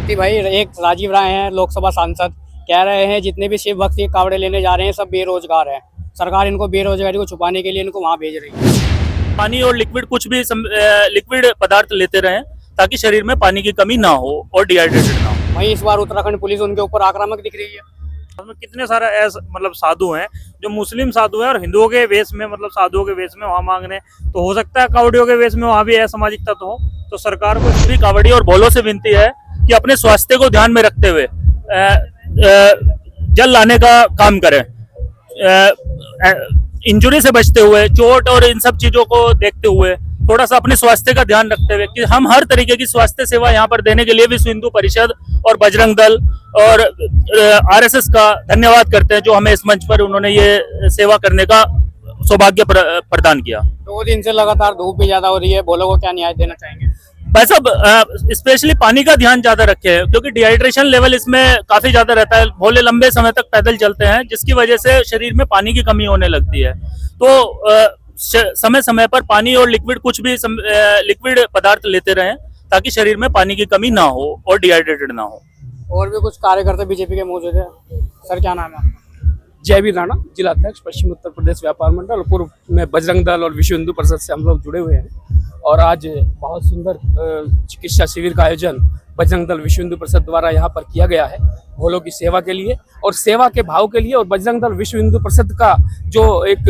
कि भाई एक राजीव राय हैं लोकसभा सांसद, कह रहे हैं जितने भी शिव भक्त ये कावड़े लेने जा रहे हैं सब बेरोजगार हैं। सरकार इनको बेरोजगारी को छुपाने के लिए इनको वहां भेज रही है। पानी और लिक्विड कुछ भी लिक्विड पदार्थ लेते रहें ताकि शरीर में पानी की कमी ना हो और डिहाइड्रेटेड ना हो। वहीं इस बार उत्तराखंड पुलिस उनके ऊपर आक्रामक दिख रही है। उसमें कितने सारे ऐसे साधु हैं जो मुस्लिम साधु हैं और हिंदुओं के वेश में साधुओं के वेश में वहाँ मांगने, तो हो सकता है कावड़ियों के वेश में वहाँ भी असामाजिकता तो हो। तो सरकार को सभी कावड़ी और भोलों से विनती है कि अपने स्वास्थ्य को ध्यान में रखते हुए जल लाने का काम करें, इंजुरी से बचते हुए, चोट और इन सब चीजों को देखते हुए थोड़ा सा अपने स्वास्थ्य का ध्यान रखते हुए कि हम हर तरीके की स्वास्थ्य सेवा यहाँ पर देने के लिए विश्व हिंदू परिषद और बजरंग दल और आरएसएस का धन्यवाद करते हैं जो हमें इस मंच पर उन्होंने ये सेवा करने का सौभाग्य प्रदान किया। 2 दिन से लगातार धूप भी ज्यादा हो रही है, भोलों को क्या न्याय देना चाहेंगे? भाई साहब स्पेशली पानी का ध्यान ज्यादा रखे क्योंकि डिहाइड्रेशन लेवल इसमें काफी ज्यादा रहता है। भोले लंबे समय तक पैदल चलते हैं जिसकी वजह से शरीर में पानी की कमी होने लगती है। तो समय समय पर पानी और लिक्विड कुछ भी लिक्विड पदार्थ लेते रहें ताकि शरीर में पानी की कमी ना हो और डिहाइड्रेटेड ना हो। और भी कुछ कार्यकर्ता बीजेपी के मौजूद है। सर क्या नाम है? जयवीर राणा, जिला अध्यक्ष पश्चिम उत्तर प्रदेश व्यापार मंडल और पूर्व में बजरंग दल और विश्व हिंदू परिषद से हम लोग जुड़े हुए हैं। और आज बहुत सुंदर चिकित्सा शिविर का आयोजन बजरंग दल विश्व हिंदू परिषद द्वारा यहाँ पर किया गया है भोलों की सेवा के लिए और सेवा के भाव के लिए। और बजरंग दल विश्व हिंदू परिषद का जो एक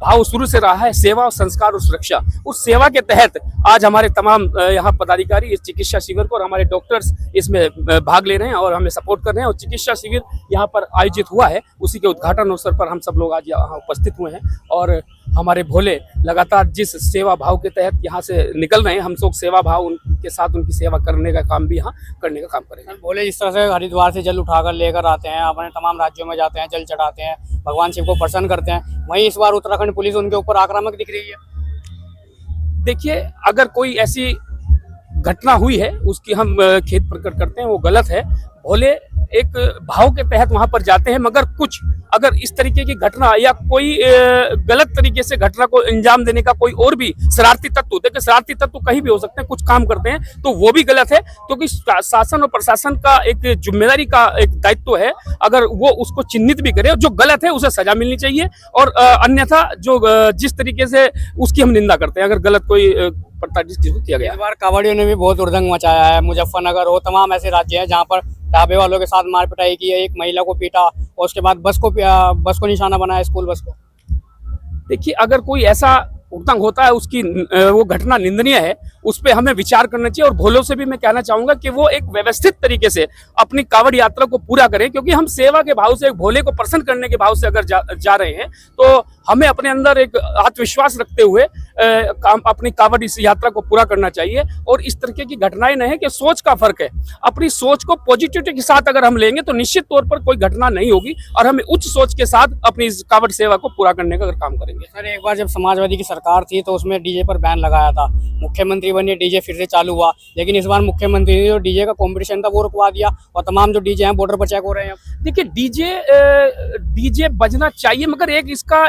भाव शुरू से रहा है सेवा और संस्कार और सुरक्षा, उस सेवा के तहत आज हमारे तमाम यहाँ पदाधिकारी इस चिकित्सा शिविर को और हमारे डॉक्टर्स इसमें भाग ले रहे हैं और हमें सपोर्ट कर रहे हैं। और चिकित्सा शिविर यहाँ पर आयोजित हुआ है, उसी के उद्घाटन अवसर पर हम सब लोग आज यहाँ उपस्थित हुए हैं। और हमारे भोले लगातार जिस सेवा भाव के तहत यहाँ से निकल रहे हैं, हम लोग सेवा भाव उनके साथ उनकी सेवा करने का काम भी यहाँ करने का काम करेंगे। भोले जिस तरह से हरिद्वार से जल उठाकर लेकर आते हैं, अपने तमाम राज्यों में जाते हैं, जल चढ़ाते हैं, भगवान शिव को प्रसन्न करते हैं, वहीं इस बार उत्तराखंड पुलिस उनके ऊपर आक्रामक दिख रही है। देखिए, अगर कोई ऐसी घटना हुई है उसकी हम खेद प्रकट करते हैं, वो गलत है। भोले एक भाव के तहत वहां पर जाते हैं, मगर कुछ अगर इस तरीके की घटना या कोई गलत तरीके से घटना को अंजाम देने का कोई और भी शरारती तत्व, देखिए शरारती तत्व कहीं भी हो सकते हैं, कुछ काम करते हैं तो वो भी गलत है। क्योंकि शासन और प्रशासन का एक जिम्मेदारी का एक दायित्व है, अगर वो उसको चिन्हित भी करे, जो गलत है उसे सजा मिलनी चाहिए। और अन्यथा जो जिस तरीके से उसकी हम निंदा करते हैं अगर गलत कोई किया गया। इस बार कावड़ियों ने भी बहुत उद्दंग मचाया है। मुजफ्फरनगर हो, तमाम ऐसे राज्य हैं जहाँ पर ढाबे वालों के साथ मार पिटाई की है, एक महिला को पीटा और उसके बाद बस को निशाना बनाया, स्कूल बस को। देखिए, अगर कोई ऐसा उद्दंग होता है उसकी वो घटना निंदनीय है, उस पर हमें विचार करना चाहिए। और भोलों से भी मैं कहना चाहूंगा कि वो एक व्यवस्थित तरीके से अपनी कावड़ यात्रा को पूरा करें, क्योंकि हम सेवा के भाव से, एक भोले को प्रसन्न करने के भाव से अगर जा रहे हैं तो हमें अपने अंदर एक आत्मविश्वास रखते हुए अपनी कावड़ इस यात्रा को पूरा करना चाहिए। और इस तरीके की घटनाएं नहीं है कि सोच का फर्क है, अपनी सोच को पॉजिटिविटी के साथ अगर हम लेंगे तो निश्चित तौर पर कोई घटना नहीं होगी और हमें उच्च सोच के साथ अपनी इस कावड़ सेवा को पूरा करने का काम करेंगे। सर, एक बार जब समाजवादी की सरकार थी तो उसमें डीजे पर बैन लगाया था, मुख्यमंत्री बने, डीजे फिर से चालू हुआ, लेकिन इस बार मुख्यमंत्री ने जो डीजे का कंपटीशन था वो रुकवा दिया और तमाम जो डीजे हैं बॉर्डर पर चेक हो रहे हैं। देखिए, डीजे बजना चाहिए, मगर इसका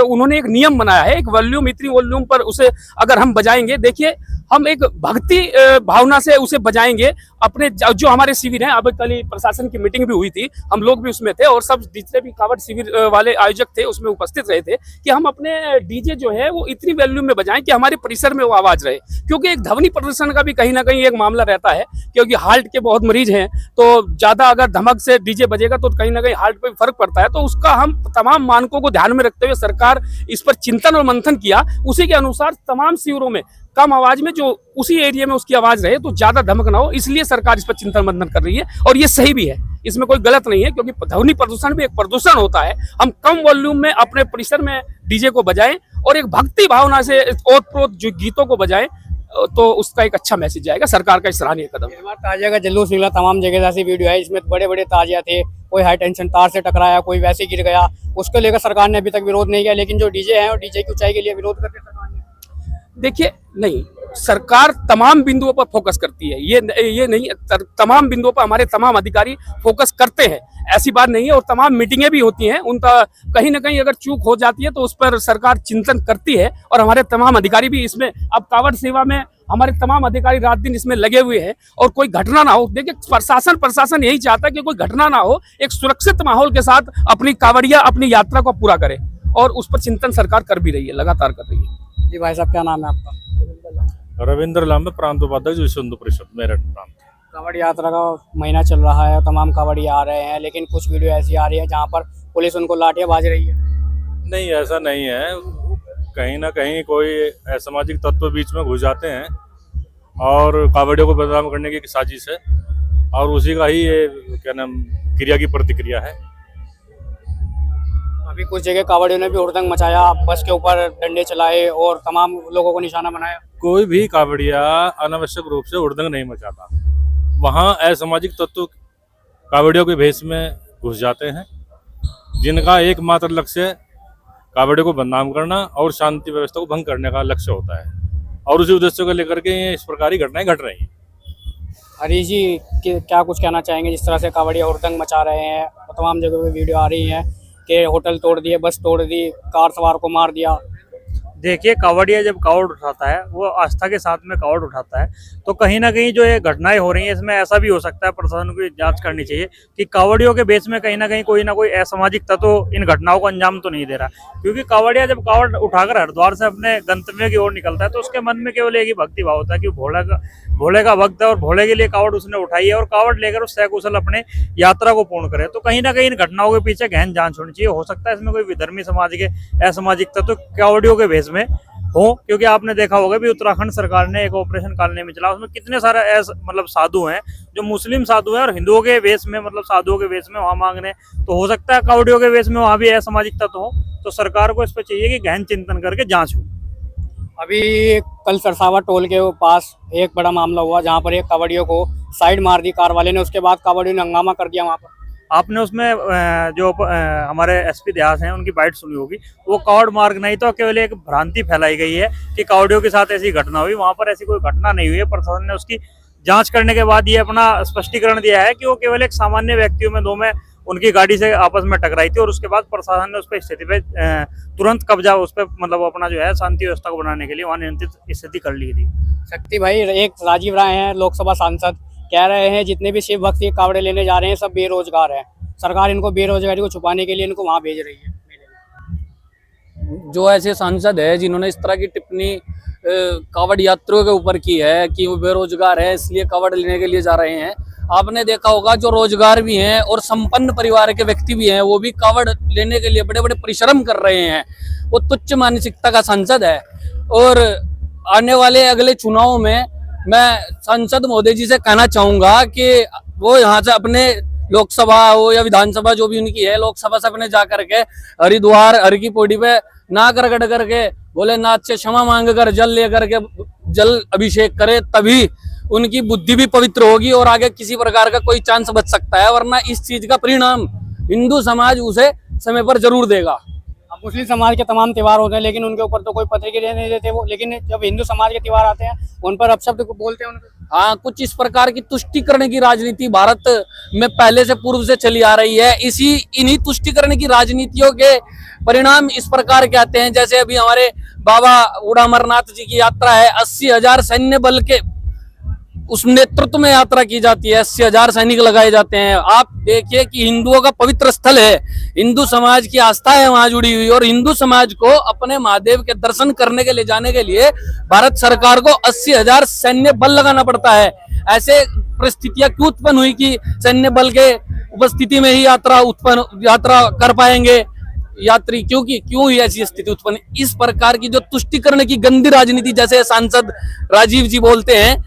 उन्होंने एक नियम बनाया है, एक वॉल्यूम, इतनी वॉल्यूम पर उसे अगर हम बजाएंगे, देखिए हम एक भक्ति भावना से उसे बजाएंगे। अपने जो हमारे शिविर हैं, अब कल प्रशासन की मीटिंग भी हुई थी, हम लोग भी उसमें थे और सब जितने भी कावड़ शिविर वाले आयोजक थे उसमें उपस्थित रहे थे कि हम अपने डीजे जो है वो इतनी वॉल्यूम में बजाएं कि हमारे परिसर में वो आवाज रहे। क्योंकि एक ध्वनि प्रदूषण का भी कहीं ना कहीं एक मामला रहता है, क्योंकि हार्ट के बहुत मरीज हैं, तो ज्यादा अगर धमक से डीजे बजेगा तो कहीं ना कहीं हार्ट पे फर्क पड़ता है। तो उसका हम तमाम मानकों को ध्यान में रखते हुए सरकार इस पर चिंतन और मंथन किया, उसी के अनुसार तमाम शिविरों में कम आवाज में, जो उसी एरिया में उसकी आवाज रहे, तो ज्यादा धमक ना हो, इसलिए सरकार इस पर चिंतन मंथन कर रही है। और ये सही भी है, इसमें कोई गलत नहीं है, क्योंकि ध्वनि प्रदूषण भी एक प्रदूषण होता है। हम कम वॉल्यूम में अपने परिसर में डीजे को बजाएं और एक भक्ति भावना से ओतप्रोत जो गीतों को बजाएं, तो उसका एक अच्छा मैसेज जाएगा। सरकार का सराहनीय कदम। ताजिया का जुलूस निकला, तमाम जगह ऐसी वीडियो है, इसमें बड़े बड़े ताजिया थे, कोई हाई टेंशन तार से टकराया, कोई वैसे गिर गया, उसको लेकर सरकार ने अभी तक विरोध नहीं किया। लेकिन जो डीजे है और डीजे की ऊंचाई के लिए विरोध करते सरकार ने। देखिए, नहीं, सरकार तमाम बिंदुओं पर फोकस करती है, ये नहीं, तमाम बिंदुओं पर हमारे तमाम अधिकारी फोकस करते हैं, ऐसी बात नहीं है। और तमाम मीटिंगें भी होती हैं, उनका कहीं ना कहीं अगर चूक हो जाती है तो उस पर सरकार चिंतन करती है और हमारे तमाम अधिकारी भी इसमें। अब कावड़ सेवा में हमारे तमाम अधिकारी रात दिन इसमें लगे हुए हैं और कोई घटना ना हो। देखिए प्रशासन यही चाहता है कि कोई घटना ना हो, एक सुरक्षित माहौल के साथ अपनी कांवड़िया अपनी यात्रा को पूरा करे, और उस पर चिंतन सरकार कर भी रही है, लगातार कर रही है। जी भाई साहब, क्या नाम है आपका? रविंद्र लांबे, प्रांत उपाध्यक्ष विश्व हिंदू परिषद, मेरठ प्रांत। कांवड़ यात्रा का महीना चल रहा है, तमाम कांवड़ी आ रहे हैं, लेकिन कुछ वीडियो ऐसी आ रही है जहाँ पर पुलिस उनको लाठियां बाज रही है। नहीं, ऐसा नहीं है। कहीं ना कहीं कोई असामाजिक तत्व बीच में घुस जाते हैं और कांवड़ियों को बदनाम करने की साजिश है, और उसी का ही ये क्या नाम क्रिया की प्रतिक्रिया है। अभी कुछ जगह कांवड़ियों ने भी हुड़दंग मचाया, बस के ऊपर डंडे चलाए और तमाम लोगों को निशाना बनाया। कोई भी कांवड़िया अनावश्यक रूप से हुड़दंग नहीं मचाता। वहाँ असामाजिक तत्व कांवड़ियों के भेष में घुस जाते हैं, जिनका एकमात्र लक्ष्य कांवड़ियों को बदनाम करना और शांति व्यवस्था को भंग करने का लक्ष्य होता है, और उसी उद्देश्य को लेकर के ये इस प्रकार की घटनाएं घट रही हैं। हरीश जी क्या कुछ कहना चाहेंगे? जिस तरह से कांवड़िया हुड़दंग मचा रहे हैं, तमाम जगह पे वीडियो आ रही है कि होटल तोड़ दिए, बस तोड़ दी, कार सवार को मार दिया। देखिए, कांवड़िया जब कांवड़ उठाता है वो आस्था के साथ में कांवड़ उठाता है, तो कहीं ना कहीं जो ये घटनाएं हो रही हैं इसमें ऐसा भी हो सकता है, प्रशासन को जांच करनी चाहिए कि कांवड़ियों के बेस में कहीं ना कहीं कोई ना कोई असामाजिक तत्व इन घटनाओं को अंजाम तो नहीं दे रहा। क्योंकि कांवड़िया जब कांवड़ उठाकर हरिद्वार से अपने गंतव्य की ओर निकलता है तो उसके मन में केवल एक ही भक्ति भाव होता है कि भोले का भक्त है और भोले के लिए कांवड़ उसने उठाई है, और कांवड़ लेकर उस सकुशल अपने यात्रा को पूर्ण करे। तो कहीं ना कहीं इन घटनाओं के पीछे गहन जांच होनी चाहिए। हो सकता है इसमें कोई विधर्मी समाज के असामाजिक तत्व कांवड़ियों के भेष में हो, क्योंकि आपने देखा होगा भी उत्तराखंड सरकार ने एक ऑपरेशन कालने में चला, उसमें कितने सारे मतलब साधु हैं जो मुस्लिम साधु हैं और हिंदुओं के वेश में, मतलब साधुओं के वेश में वहां मांगने। तो हो सकता है कांवड़ियों के वेश में वहां भी असामाजिक तत्व हो, तो सरकार को इस पर चाहिए कि गहन चिंतन करके जांच हो। अभी कल सरसावा टोल के पास एक बड़ा मामला हुआ जहाँ पर एक कांवड़ियों को साइड मार दी कार वाले ने, उसके बाद कांवड़ियों ने हंगामा कर दिया वहाँ पर। आपने उसमें जो हमारे एसपी देहात हैं उनकी बाइट सुनी होगी। वो कांवड़ मार्ग नहीं तो केवल एक भ्रांति फैलाई गई है कि कांवड़ियों के साथ ऐसी घटना हुई, वहां पर ऐसी कोई घटना नहीं हुई है। प्रशासन ने उसकी जांच करने के बाद ये अपना स्पष्टीकरण दिया है कि वो केवल एक सामान्य व्यक्तियों में दो में उनकी गाड़ी से आपस में टकराई थी, और उसके बाद प्रशासन ने उस पर स्थिति पे तुरंत कब्जा, उस पर मतलब अपना जो है शांति व्यवस्था को बनाने के लिए वहाँ नियंत्रित स्थिति कर ली थी। शक्ति भाई, एक राजीव राय हैं लोकसभा सांसद, कह रहे हैं जितने भी शिव भक्त कांवड़े लेने जा रहे हैं सब बेरोजगार हैं, सरकार इनको बेरोजगारी को छुपाने के लिए इनको वहाँ भेज रही है। जो ऐसे सांसद है जिन्होंने इस तरह की टिप्पणी कांवड़ यात्रियों के ऊपर की है कि वो बेरोजगार है इसलिए कांवड़ लेने के लिए जा रहे हैं, आपने देखा होगा जो रोजगार भी हैं और संपन्न परिवार के व्यक्ति भी हैं वो भी कांवड़ लेने के लिए बड़े बड़े परिश्रम कर रहे हैं। वो तुच्छ मानसिकता का सांसद है। और आने वाले अगले चुनाव में मैं सांसद महोदय जी से कहना चाहूंगा कि वो यहाँ से अपने लोकसभा हो या विधानसभा जो भी उनकी है, लोकसभा से अपने जा करके हरिद्वार हर की पौड़ी पे नाक रगड़ करके भोलेनाथ से क्षमा मांग कर जल लेकर के जल अभिषेक करे, तभी उनकी बुद्धि भी पवित्र होगी और आगे किसी प्रकार का कोई चांस बच सकता है, वरना इस चीज का परिणाम हिंदू समाज उसे समय पर जरूर देगा। अब मुस्लिम समाज के तमाम त्योहार होते हैं लेकिन उनके ऊपर तो कोई प्रतिक्रिया नहीं देते वो, लेकिन जब हिंदू समाज के त्योहार आते हैं उन पर अपशब्द बोलते हैं उनको। हाँ, कुछ इस प्रकार की तुष्टिकरण की राजनीति भारत में पहले से पूर्व से चली आ रही है। इन्हीं तुष्टिकरण की राजनीतियों के परिणाम इस प्रकार के आते हैं। जैसे अभी हमारे बाबा उड़ा अमरनाथ जी की यात्रा है, 80,000 सैन्य बल के उस नेतृत्व में यात्रा की जाती है, 80,000 सैनिक लगाए जाते हैं। आप देखिए कि हिंदुओं का पवित्र स्थल है, हिंदू समाज की आस्था है वहां जुड़ी हुई, और हिंदू समाज को अपने महादेव के दर्शन करने के लिए जाने के लिए भारत सरकार को 80,000 सैन्य बल लगाना पड़ता है। ऐसे परिस्थितियां क्यों उत्पन्न हुई कि सैन्य बल के उपस्थिति में ही यात्रा कर पाएंगे यात्री? क्यों हुई ऐसी स्थिति उत्पन्न? इस प्रकार की जो तुष्टिकरण की गंदी राजनीति, जैसे सांसद राजीव जी बोलते हैं,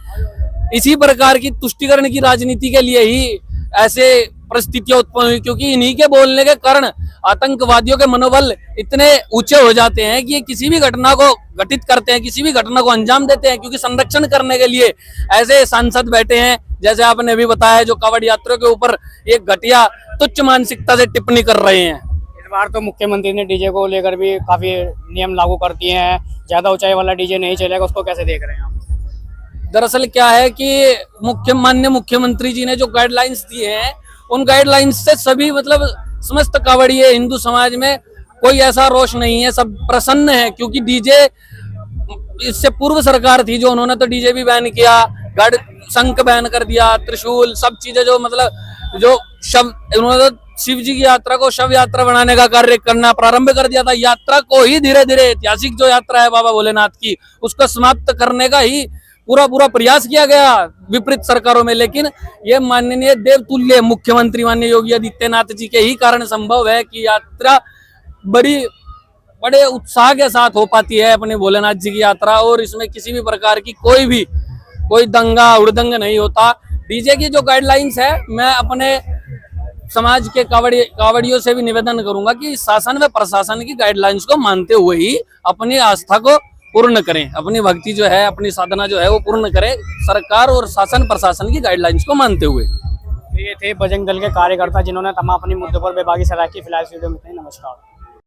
इसी प्रकार की तुष्टिकरण की राजनीति के लिए ही ऐसे परिस्थितियां उत्पन्न हुई, क्योंकि इन्हीं के बोलने के कारण आतंकवादियों के मनोबल इतने ऊंचे हो जाते हैं कि किसी भी घटना को घटित करते हैं, किसी भी घटना को अंजाम देते हैं, क्योंकि संरक्षण करने के लिए ऐसे सांसद बैठे हैं। जैसे आपने अभी बताया, जो कांवड़ यात्रियों के ऊपर एक घटिया तुच्छ मानसिकता से टिप्पणी कर रहे हैं। इस बार तो मुख्यमंत्री ने डीजे को लेकर भी काफी नियम लागू कर दिए हैं, ज्यादा ऊंचाई वाला डीजे नहीं चलेगा, उसको कैसे देख रहे हैं आप? दरअसल क्या है कि माननीय मुख्यमंत्री जी ने जो गाइडलाइंस दिए हैं, उन गाइडलाइंस से सभी मतलब समस्त कांवड़िये हिंदू समाज में कोई ऐसा रोष नहीं है, सब प्रसन्न है, क्योंकि डीजे इससे पूर्व सरकार थी जो उन्होंने तो डीजे भी बैन किया, गढ़ शंख बैन कर दिया, त्रिशूल, सब चीजें जो मतलब जो शव, उन्होंने तो शिव जी की यात्रा को शव यात्रा बनाने का कार्य करना प्रारंभ कर दिया था। यात्रा को ही धीरे धीरे ऐतिहासिक जो यात्रा है बाबा भोलेनाथ की, उसको समाप्त करने का ही पूरा प्रयास किया गया विपरीत सरकारों में। लेकिन ये माननीय देवतुल्य मुख्यमंत्री माननीय योगी आदित्यनाथ जी के ही कारण संभव है कि यात्रा बड़े उत्साह के साथ हो पाती है अपने भोलेनाथ जी की यात्रा, और इसमें किसी भी प्रकार की कोई दंगा उड़दंग नहीं होता। डीजे की जो गाइडलाइंस है, मैं अपने समाज के कावड़ियों से भी निवेदन करूंगा कि शासन व प्रशासन की गाइडलाइंस को मानते हुए ही अपनी आस्था को पूर्ण करें, अपनी भक्ति जो है, अपनी साधना जो है वो पूर्ण करें, सरकार और शासन प्रशासन की गाइडलाइंस को मानते हुए। ये थे बजरंग दल के कार्यकर्ता जिन्होंने तमाम अपने मुद्दों पर बेबाकी सलाह की। फिलहाल इस वीडियो में इतना ही। नमस्कार।